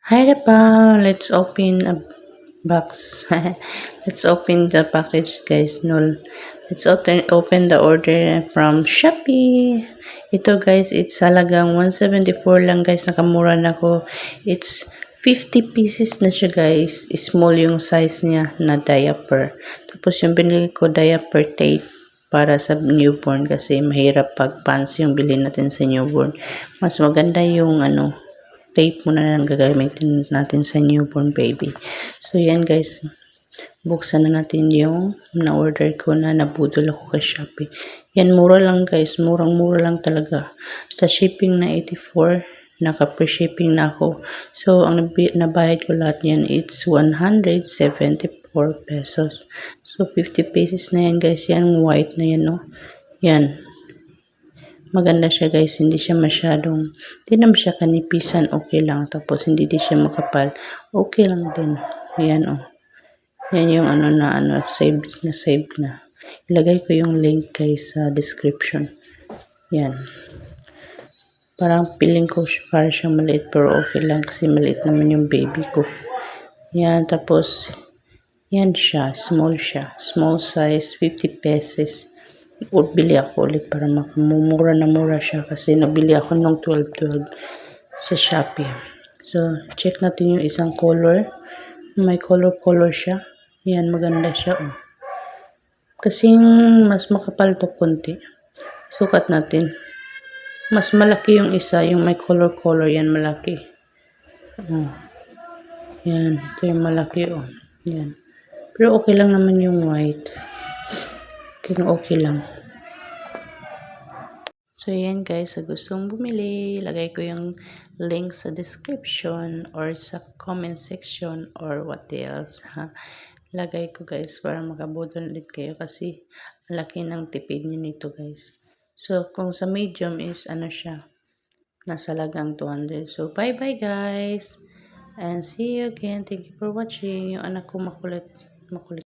Hi Pao, let's open a box. Let's open the package, guys. No, let's open the order from Shopee. Ito, guys, it's halagang 174 lang, guys. Nakamura na ko. It's 50 pieces na siya, guys. Small yung size niya na diaper. Tapos yung binili ko diaper tape para sa newborn kasi mahirap pag pants yung bilhin natin sa newborn. Mas maganda yung tape muna lang gagamitin natin sa newborn baby. So, yan guys. Buksan na natin yung na-order ko na nabudol ako kay Shopee. Yan, mura lang guys. Murang-mura lang talaga. Sa shipping na 84, naka-free shipping na ako. So, ang nabayad ko lahat yan, it's 174 pesos. So, 50 pesos na yan guys. Yan, white na yan, no? Yan. Maganda siya guys, hindi siya masyadong, hindi naman siya kanipisan, okay lang. Tapos hindi din siya makapal, okay lang din. Yan yan yung save na. Ilagay ko yung link guys sa description. Yan. Parang feeling ko para siyang maliit pero okay lang kasi maliit naman yung baby ko. Yan, tapos yan siya, small size, 50 pesos. Bili ako ulit para makamumura na mura siya kasi nabili ako nung 12.12 sa Shopee. So, check natin yung isang color. May color siya. Yan, maganda siya. Kasing mas makapal to konti. Sukat natin. Mas malaki yung isa, yung may color. Yan, malaki. Yan, ito yung malaki. Yan. Pero okay lang naman yung white. Okay lang. So, yan guys, sa gustong bumili, lagay ko yung link sa description or sa comment section or what else. Lagay ko guys para makabudol ulit kayo kasi laki ng tipid nyo nito guys. So, kung sa medium is siya, nasa lagang 200. So, bye-bye guys! And see you again. Thank you for watching. Yung anak ko makulit.